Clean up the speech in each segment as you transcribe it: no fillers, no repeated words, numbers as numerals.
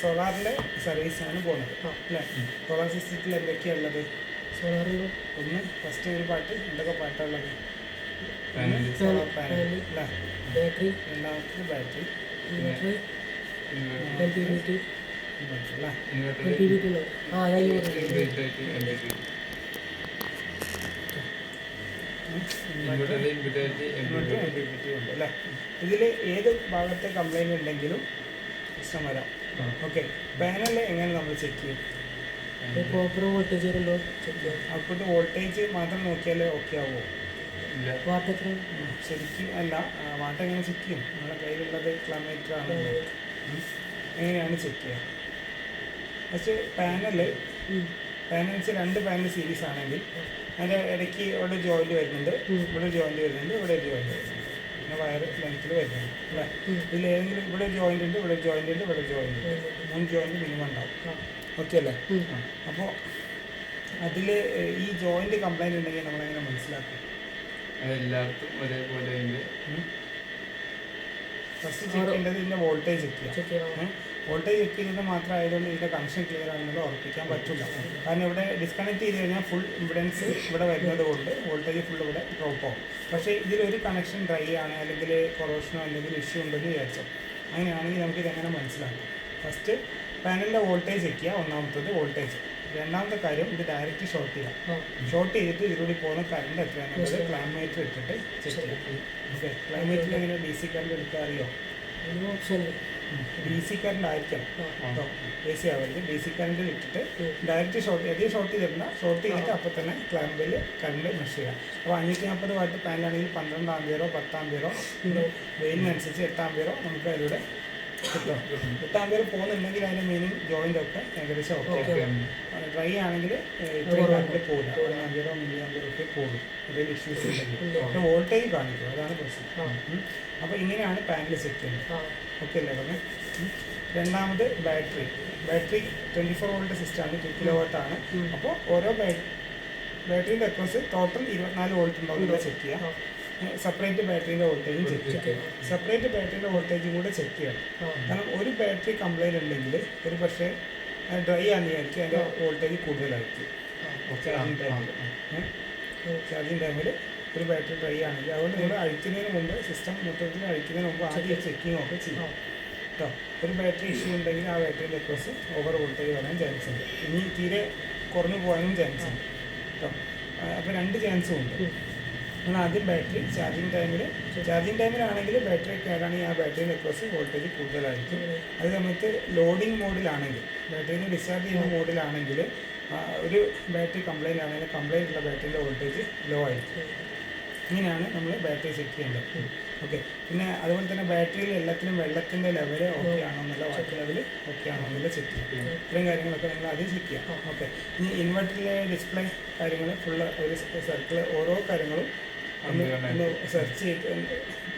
സോളാറിൻ്റെ സർവീസാണ് പോകുന്നത് അല്ലേ? സോളാർ സിസ്റ്റത്തിൽ എന്തൊക്കെയാണ് ഉള്ളത്? സോളാറിൽ ഒന്ന് ഫസ്റ്റ് ഒരു പാട്ട്, എന്തൊക്കെ പാട്ടുള്ളത്? സോളാർ പാനൽ അല്ലേ? ബാറ്ററി, രണ്ടാമത്തെ ബാറ്ററി, ഇൻവെർട്ടർ, MPPT, അല്ലേ? MPPT ഉണ്ടോ? ഉണ്ട് അല്ലേ? ഇതിൽ ഏത് ഭാഗത്തെ കംപ്ലൈൻറ്റ് ഉണ്ടെങ്കിലും പ്രശ്നം വരാം. ഓക്കെ, പാനൽ എങ്ങനെ നമ്മൾ ചെക്ക് ചെയ്യും? പ്രോപ്പർ വോൾട്ടേജ് വരുമ്പോൾ ചെക്ക് ചെയ്യാം. ഔട്ട്പുട്ട് വോൾട്ടേജ് മാത്രം നോക്കിയാലേ ഓക്കെ ആവുമോ? വാട്ട് എത്ര ശരിക്കും അല്ല, വാട്ട് എങ്ങനെ ചെക്ക് ചെയ്യും? നമ്മുടെ കയ്യിലുള്ളത് ക്ലമേറ്റർ ആണല്ലോ. എങ്ങനെയാണ് ചെക്ക് ചെയ്യുക? പക്ഷേ പാനൽ വെച്ചാൽ 2 പാനൽ സീരീസ് ആണെങ്കിൽ അതിൻ്റെ ഇടയ്ക്ക് ഇവിടെ ജോയിൻറ്റ് വരുന്നുണ്ട്, ഇവിടെ ജോയിൻറ്റ് വരുന്നുണ്ട്, ഇവിടെ ജോയിൻറ്റ് വരുന്നുണ്ട്, പിന്നെ വയർ ലെങ്ത്തിൽ വരുന്നുണ്ട് അല്ലേ? ഇതിലേതെങ്കിലും ഇവിടെ ജോയിൻ്റ് ഉണ്ട്, ഇവിടെ ജോയിൻ്റ് ഉണ്ട്, ഇവിടെ ജോയിൻ്റ് ഉണ്ട്, 3 ജോയിൻറ്റ് മിനിമം ഉണ്ടാവും. ഓക്കെ അല്ലേ? അപ്പോൾ അതിൽ ഈ ജോയിൻ്റ് കംപ്ലൈൻറ്റ് ഉണ്ടെങ്കിൽ നമ്മളെങ്ങനെ മനസ്സിലാക്കും? എല്ലാവർക്കും ഒരേപോലെ ഫസ്റ്റ് ചെക്ക് ചെയ്യേണ്ടത് ഇതിൻ്റെ വോൾട്ടേജ് ചെക്ക് ചെയ്യാം. വോൾട്ടേജ് ചെക്ക് ചെയ്തത് മാത്രം ആയതുകൊണ്ട് ഇതിൻ്റെ കണക്ഷൻ ക്ലിയർ ആണെന്നുള്ളത് ഉറപ്പിക്കാൻ പറ്റില്ല. കാരണം ഇവിടെ ഡിസ്കണക്ട് ചെയ്ത് കഴിഞ്ഞാൽ ഫുൾ ഇംപിഡൻസ് ഇവിടെ വരുന്നത് കൊണ്ട് വോൾട്ടേജ് ഫുൾ ഇവിടെ ഡ്രോപ്പ് ആവും. പക്ഷേ ഇതിലൊരു കണക്ഷൻ ഡ്രൈ ആണ്, അല്ലെങ്കിൽ കൊറോഷനോ എന്തെങ്കിലും ഇഷ്യൂ ഉണ്ടെന്ന് വിചാരിച്ചോ. അങ്ങനെയാണെങ്കിൽ നമുക്കിതെങ്ങനെ മനസ്സിലാക്കാം? ഫസ്റ്റ് പാനലിൻ്റെ വോൾട്ടേജ് ചെക്ക് ചെയ്യുക, ഒന്നാമത്തത് വോൾട്ടേജ്. രണ്ടാമത്തെ കാര്യം, ഇത് ഡയറക്റ്റ് ഷോർട്ട് ചെയ്യാം. ഷോർട്ട് ചെയ്തിട്ട് ഇതിലൂടെ പോകുന്ന കറണ്ട് എത്രയാണെന്നുള്ളത് ക്ലാമേറ്റർ ഇട്ടിട്ട് ചെക്ക് ചെയ്യാം. ഓക്കെ, ക്ലാമേറ്ററിൽ എങ്ങനെ DC കറണ്ട് എടുക്കാൻ അറിയോ? ഓപ്ഷൻ DC കറണ്ട് ആയിരിക്കണം കേട്ടോ, AC ആവരുത്. DC കറണ്ടിൽ ഇട്ടിട്ട് ഡയറക്റ്റ് ഷോർട്ട് അധികം ഷോർട്ട് ചെയ്തിട്ടില്ല, ഷോർട്ട് ചെയ്തിട്ട് അപ്പോൾ തന്നെ ക്ലാമ്പിൽ കറണ്ട് മെഷർ ചെയ്യാം. അപ്പോൾ 540 വാട്ട് പാനലാണെങ്കിൽ 12 ആംപിയറോ 10 ആംപിയറോ വെയിലിനനുസരിച്ച് 8 ആംപിയറോ നമുക്ക് അതിലൂടെ കിട്ടും. 8 ആംപിയർ പോകുന്നുണ്ടെങ്കിൽ അതിൻ്റെ മീനിങ് ജോയിൻ്റ് ഒക്കെ ഏകദേശം ഓക്കെ. ഡ്രൈ ആണെങ്കിൽ ഇത്രയും കറണ്ട് പോകില്ല, 1 ആംപിയറോ മില്ലി ആംപിയറോ ഒക്കെ പോകും എന്തെങ്കിലും ഇഷ്യൂസ് ഉണ്ടെങ്കിൽ. അപ്പോൾ വോൾട്ടേജ് കാണിക്കും, അതാണ് പ്രശ്നം. അപ്പോൾ ഇങ്ങനെയാണ് പാനൽ ചെക്ക് ചെയ്യുന്നത്. ഓക്കെ അല്ലേ പറഞ്ഞേ? രണ്ടാമത് ബാറ്ററി. 24 വോൾട്ട് സിസ്റ്റമാണ്, 2 കിലോവാട്ട് ആണ്. അപ്പോൾ ഓരോ ബാറ്ററിൻ്റെ അക്രോസ് ടോട്ടൽ 24 വോൾട്ട് ഉണ്ടോ എന്നുള്ളത് ചെക്ക് ചെയ്യാം. സെപ്പറേറ്റ് ബാറ്ററീൻ്റെ വോൾട്ടേജും ചെക്ക് ചെയ്യാം. സെപ്പറേറ്റ് ബാറ്ററീൻ്റെ വോൾട്ടേജും കൂടെ ചെക്ക് ചെയ്യണം. കാരണം ഒരു ബാറ്ററി കംപ്ലൈൻറ്റ് ഉണ്ടെങ്കിൽ ഒരു പക്ഷേ ഡ്രൈ ആണെന്നായിരിക്കും അതിൻ്റെ വോൾട്ടേജ് കൂടുതലായിരിക്കും. ചാർജിങ് ടൈമിൽ ഒരു ബാറ്ററി ഡ്രൈ ആണെങ്കിൽ അതുകൊണ്ട് നിങ്ങൾ അഴിക്കുന്നതിന് മുമ്പ്, സിസ്റ്റം മൊത്തത്തിൽ അഴിക്കുന്നതിന് മുമ്പ് ആദ്യം ചെക്കിങ് ഒക്കെ ചെയ്യും കേട്ടോ. ഒരു ബാറ്ററി ഇഷ്യൂ ഉണ്ടെങ്കിൽ ആ ബാറ്ററിൻ്റെ അക്രോസ് ഓവർ വോൾട്ടേജ് വരാൻ ചാൻസ് ഉണ്ട്, ഇനി തീരെ കുറഞ്ഞു പോകാനും ചാൻസ് ഉണ്ട് കേട്ടോ. അപ്പോൾ 2 ചാൻസും ഉണ്ട്. നമ്മൾ ആദ്യം ബാറ്ററി ചാർജിങ് ടൈമിലാണെങ്കിൽ ബാറ്ററി കേടാണെങ്കിൽ ആ ബാറ്ററിൻ്റെ അക്രോസ് വോൾട്ടേജ് കൂടുതലായിരിക്കും. അത് സമയത്ത് ലോഡിങ് മോഡിലാണെങ്കിൽ, ബാറ്ററിയിൽ നിന്ന് ഡിസ്ചാർജ് ചെയ്യുന്ന മോഡിലാണെങ്കിൽ ഒരു ബാറ്ററി കംപ്ലൈൻ്റ് ആണെങ്കിൽ കംപ്ലൈൻ്റ് ഉള്ള ബാറ്ററിൻ്റെ വോൾട്ടേജ് ലോ ആയിരിക്കും. ഇങ്ങനെയാണ് നമ്മൾ ബാറ്ററി ചെക്ക് ചെയ്യേണ്ടത്. ഓക്കെ, പിന്നെ അതുപോലെ തന്നെ ബാറ്ററിയിൽ എല്ലാത്തിനും വെള്ളത്തിൻ്റെ ലെവൽ ഓക്കെ ആണോ എന്നുള്ള, വാട്ടർ ലെവൽ ഓക്കെ ആണോ എന്നുള്ള ചെക്ക് ചെയ്യാം. ഇത്രയും കാര്യങ്ങളൊക്കെ നിങ്ങൾ ആദ്യം ചെക്ക് ചെയ്യാം. ഓക്കെ, ഇനി ഇൻവെർട്ടറിലെ ഡിസ്പ്ലേ കാര്യങ്ങൾ ഫുള്ള് ഒരു സർക്കിൾ ഓരോ കാര്യങ്ങളും ഒന്ന് സെർച്ച് ചെയ്ത്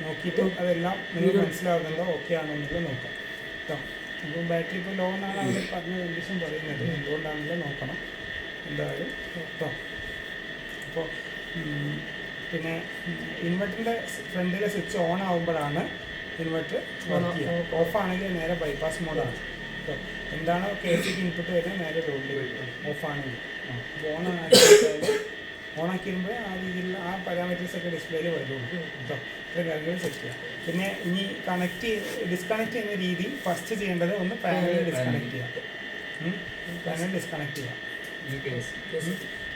നോക്കിയിട്ട് അതെല്ലാം നിങ്ങൾ മനസ്സിലാകുന്നുണ്ടോ ഓക്കെ ആണോ എന്നുള്ളത് നോക്കാം കേട്ടോ. അപ്പോൾ ബാറ്ററി ഇപ്പോൾ ലോ എന്നാണ് അവർ പറഞ്ഞ കണ്ടീഷൻ പറയുന്നത്, എന്തുകൊണ്ടാണെന്നുള്ളത് നോക്കണം എന്തായാലും കേട്ടോ. അപ്പോൾ പിന്നെ ഇൻവെർട്ടറിൻ്റെ ഫ്രണ്ടിലെ സ്വിച്ച് ഓൺ ആകുമ്പോഴാണ് ഇൻവെർട്ടർ വർക്ക് ചെയ്യുക. ഓഫ് ആണെങ്കിൽ നേരെ ബൈപ്പാസ് മോഡാണ് കേട്ടോ. എന്താണോ KCB ഇൻപുട്ട് വരുന്നത് നേരെ ലോഡിൽ വരും ഓഫ് ആണെങ്കിൽ. ഓണാക്കി വരുമ്പോൾ ആ രീതിയിലുള്ള ആ പാരാമീറ്റേഴ്സ് ഒക്കെ ഡിസ്പ്ലേയിൽ വരുള്ളൂ കേട്ടോ. ഇത്രയും കാര്യങ്ങൾ ചെക്ക് ചെയ്യാം. പിന്നെ ഇനി ഡിസ്കണക്ട് ചെയ്യുന്ന രീതി ഫസ്റ്റ് ചെയ്യേണ്ടത് ഒന്ന് പാനൽ ഡിസ്കണക്ട് ചെയ്യാം.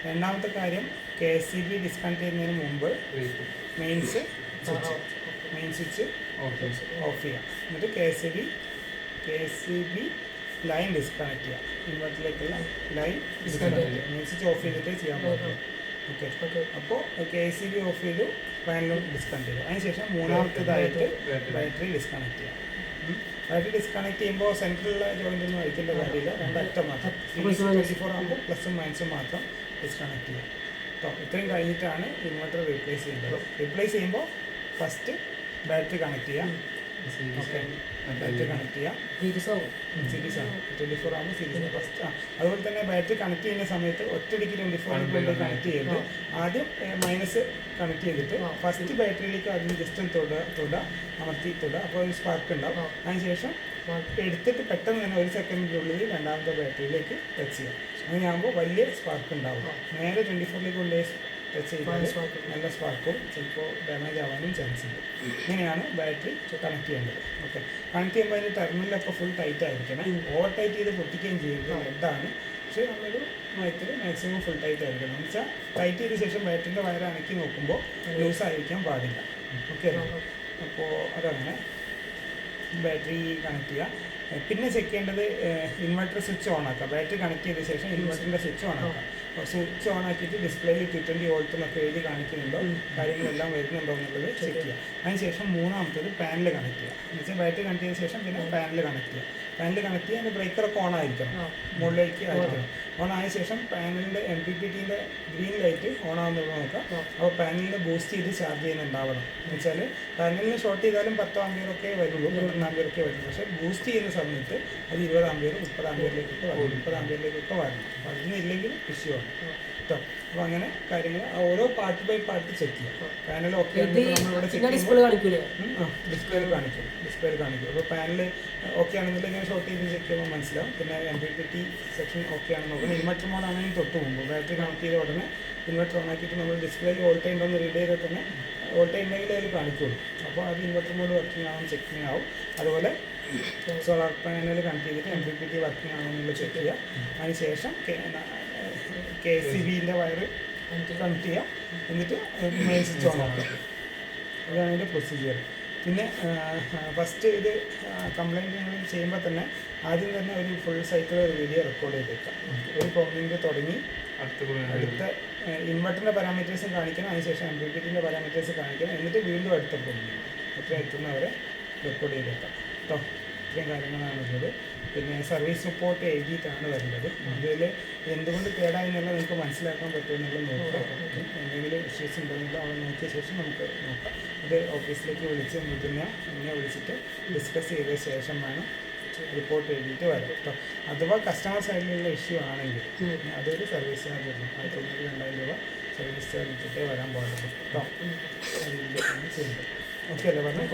രണ്ടാമത്തെ കാര്യം KCB ഡിസ്കണക്ട് ചെയ്യുന്നതിന് മുമ്പ് മെയിൻ സ്വിച്ച് ഓഫ് ചെയ്യാം. എന്നിട്ട് KCB ലൈൻ ഡിസ്കണക്ട് ചെയ്യാം. ഇൻവെർട്ടറിലേക്കുള്ള ലൈൻ ഡിസ്കണക്ട് ചെയ്യാം. മെയിൻ സ്വിച്ച് ഓഫ് ചെയ്തിട്ടേ ചെയ്യാൻ പറ്റും. ഓക്കെ, അപ്പോൾ KCB ഓഫ് ചെയ്തു, പാനലും ഡിസ്കണക്ട് ചെയ്തു. അതിനുശേഷം മൂന്നാമത്തേതായിട്ട് ബാറ്ററി ഡിസ്കണക്ട് ചെയ്യാം. ബാറ്ററി ഡിസ്കണക്ട് ചെയ്യുമ്പോൾ സെൻട്രലുള്ള ജോയിൻ്റ് ഒന്നും അഴിക്കേണ്ട കാര്യമില്ല, 2 അറ്റം മാത്രം. 24 ആകുമ്പോൾ പ്ലസും മൈനസും മാത്രം ഡിസ്കണക്ട് ചെയ്യാം കേട്ടോ. ഇത്രയും കഴിഞ്ഞിട്ടാണ് ഇൻവെർട്ടർ റീപ്ലേസ് ചെയ്യേണ്ടത്. റീപ്ലേസ് ചെയ്യുമ്പോൾ ഫസ്റ്റ് ബാറ്ററി കണക്ട് ചെയ്യാം. ഓക്കെ, ബാറ്ററി കണക്ട് ചെയ്യാം. സീരീസ് ആവും. സീരീസ് ആണ് 24 ആകുമ്പോൾ സീരീസ് ഫസ്റ്റ്. അതുപോലെ തന്നെ ബാറ്ററി കണക്ട് ചെയ്യുന്ന സമയത്ത് ഒറ്റയടിക്ക് 24 കൊണ്ട് കണക്ട് ചെയ്ത് ആദ്യം മൈനസ് കണക്ട് ചെയ്തിട്ട് ഫസ്റ്റ് ബാറ്ററിയിലേക്ക് അതിന് ജസ്റ്റ് തൊടുക അമർത്തി തൊടുക, അപ്പോൾ ഒരു സ്പാർക്ക് ഉണ്ടാവും. അതിനുശേഷം എടുത്തിട്ട് പെട്ടെന്ന് തന്നെ 1 സെക്കൻഡിനുള്ളിൽ രണ്ടാമത്തെ ബാറ്ററിയിലേക്ക് ടച്ച് ചെയ്യാം. അങ്ങനെയാകുമ്പോൾ വലിയ സ്പാർക്ക് ഉണ്ടാവുക. നേരെ 24ലേക്ക് കൊണ്ട് ടച്ച് ചെയ്താൽ നല്ല സ്പാർക്കും ചിലപ്പോൾ ഡാമേജ് ആവാനും ചാൻസ് ഉണ്ട്. ഇങ്ങനെയാണ് ബാറ്ററി കണക്ട് ചെയ്യേണ്ടത്. ഓക്കെ, കണക്ട് ചെയ്യുമ്പോൾ അതിന് ടെർമിനലൊക്കെ ഫുൾ ടൈറ്റ് ആയിരിക്കണം. ഓവർ ടൈറ്റ് ചെയ്ത് പൊട്ടിക്കുകയും ചെയ്യരുത്, ലെഡാണ്. പക്ഷേ നമ്മളൊരു മയത്തിൽ മാക്സിമം ഫുൾ ടൈറ്റ് ആയിരിക്കണം. എന്ന് വെച്ചാൽ ടൈറ്റ് ചെയ്ത ശേഷം ബാറ്ററിൻ്റെ വയർ അനക്കി നോക്കുമ്പോൾ ലൂസ് ആയിരിക്കാൻ പാടില്ല. ഓക്കെ, അപ്പോൾ അതങ്ങനെ ബാറ്ററി കണക്ട് ചെയ്യുക. പിന്നെ ചെക്ക് ചെയ്യേണ്ടത് ഇൻവെർട്ടർ സ്വിച്ച് ഓൺ ആക്കുക. ബാറ്ററി കണക്ട് ചെയ്ത ശേഷം ഇൻവെർട്ടറിൻ്റെ സ്വിച്ച് ഓൺ ആക്കുക. സ്വിച്ച് ഓൺ ആക്കിയിട്ട് ഡിസ്പ്ലേയിൽ 220 വോൾട്ട് എന്നൊക്കെ എഴുതി കാണിക്കുന്നുണ്ടോ, കാര്യങ്ങളെല്ലാം വരുന്നുണ്ടോ എന്നുള്ളത് ചെക്ക് ചെയ്യുക. അതിനുശേഷം മൂന്നാമത്തത് പാനൽ കണക്ട് ചെയ്യുക. എന്ന് വെച്ചാൽ ബാറ്ററി കണക്ട് ചെയ്ത ശേഷം പിന്നെ പാനൽ കണക്ട് ചെയ്യുക. പാനൽ കണക്ട് ചെയ്യാൻ ബ്രേക്കറൊക്കെ ഓൺ ആയിരിക്കണം, മുകളിലേക്ക് ആയിരിക്കണം. ഓൺ ആയ ശേഷം പാനലിൻ്റെ MPPTൻ്റെ ഗ്രീൻ ലൈറ്റ് ഓൺ ആവുന്നത് നോക്കുക. അപ്പോൾ പാനലിനെ ബൂസ്റ്റ് ചെയ്ത് ചാർജ് ചെയ്യുന്നുണ്ടാവണം. എന്ന് വെച്ചാൽ പാനലിന് ഷോർട്ട് ചെയ്താലും 10 ആമ്പിയറൊക്കെ വരുള്ളൂ, 12 ആമ്പിയറൊക്കെ വരുള്ളൂ. പക്ഷേ ബൂസ്റ്റ് ചെയ്യുന്ന സമയത്ത് അത് 20 ആമ്പിയർ 30 ആമ്പിയറിലേക്കൊക്കെ വരും, 30 ആമ്പിയറിലേക്കൊക്കെ വരണം. അപ്പോൾ അതിനില്ലെങ്കിൽ ഇഷ്യൂ ആണ് കേട്ടോ. അപ്പോൾ അങ്ങനെ കാര്യങ്ങൾ ഓരോ പാർട്ട് ബൈ പാർട്ട് ചെക്ക് ചെയ്യാം. പാനൽ ഓക്കെ നമ്മളിവിടെ ചെക്ക് ഡിസ്പ്ലേ കാണിക്കൂലേ? ഡിസ്പ്ലേയിൽ കാണിക്കും. അപ്പോൾ പാനൽ ഓക്കെ ആണെന്നുണ്ടെങ്കിൽ ഇങ്ങനെ ഷോർട്ട് ചെയ്ത് ചെക്ക് ചെയ്യുമ്പോൾ മനസ്സിലാവും. പിന്നെ MPPT സെക്ഷൻ ഓക്കെ ആണെന്ന് നോക്കണം. ഇൻവെർട്ടർ മോഡ് ആണെങ്കിൽ തൊട്ട് മുമ്പ് ബാറ്ററി കണക്ട് ചെയ്ത ഉടനെ ഇൻവെർട്ടർ ഓൺ ആക്കിയിട്ട് നമ്മൾ ഡിസ്പ്ലേയിൽ വോൾട്ടേജ് ഉണ്ടോ എന്ന് റീഡ് ചെയ്താൽ തന്നെ വോൾട്ടേജ് ഉണ്ടെങ്കിൽ അതിൽ കാണിക്കുള്ളൂ. അപ്പോൾ അത് ഇൻവെർട്ടർ മോഡ് വർക്കിംഗ് ആവും, ചെക്കിംഗ് ആവും. അതുപോലെ സോളാർ പാനൽ കണക്ട് ചെയ്തിട്ട് MPPT വർക്കിംഗ് ആണോ എന്നുള്ളത് ചെക്ക് ചെയ്യുക. അതിനുശേഷം KCBൻ്റെ വയർ കണക്ട് ചെയ്യുക. എന്നിട്ട് മെയിൻ സ്വിച്ച് ഓൺ ആക്കുക. അതാണ് അതിൻ്റെ പ്രൊസീജിയർ. പിന്നെ ഫസ്റ്റ് ഇത് കംപ്ലൈൻറ്റ് ചെയ്യുമ്പോൾ തന്നെ ആദ്യം തന്നെ ഒരു ഫുൾ സൈക്കിൾ ഒരു വീഡിയോ റെക്കോർഡ് ചെയ്തേക്കാം. ഒരു പോയിന്റ് തുടങ്ങി അടുത്ത ഇൻവെർട്ടറിൻ്റെ പാരാമീറ്റേഴ്സും കാണിക്കണം, അതിനുശേഷം MPPTൻ്റെ പാരാമീറ്റേഴ്സ് കാണിക്കണം. എന്നിട്ട് വീണ്ടും അടുത്ത പോയിന്റ് എത്ര എത്തുന്നവരെ റെക്കോർഡ് ചെയ്തേക്കാം കേട്ടോ. ഇത്രയും കാര്യങ്ങളാണുള്ളത്. പിന്നെ സർവീസ് റിപ്പോർട്ട് എഴുതിയിട്ടാണ് വരുന്നത്. അതിൽ എന്തുകൊണ്ട് കേടായി എന്നുള്ളത് നിങ്ങൾക്ക് മനസ്സിലാക്കാൻ പറ്റുമെന്നുള്ളത് നോക്കുക. എന്തെങ്കിലും ഇഷ്യൂസ് ഉണ്ടെന്നുള്ളത് അവിടെ നോക്കിയ ശേഷം നമുക്ക് നോക്കാം. ഇത് ഓഫീസിലേക്ക് വിളിച്ച് എന്നെ വിളിച്ചിട്ട് ഡിസ്കസ് ചെയ്ത ശേഷം വേണം റിപ്പോർട്ട് എഴുതിയിട്ട് വരാം കേട്ടോ. അഥവാ കസ്റ്റമർ സൈഡിലുള്ള ഇഷ്യൂ ആണെങ്കിൽ അതൊരു സർവീസ് ചാർജ് വരണം. 1900-2000 രൂപ സർവീസ് ചാർജ് ഇട്ടിട്ടേ വരാൻ പാടുള്ളൂ കേട്ടോ. അതിൻ്റെ ചെയ്യുന്നത് ഓക്കെ അല്ലേ പറഞ്ഞു?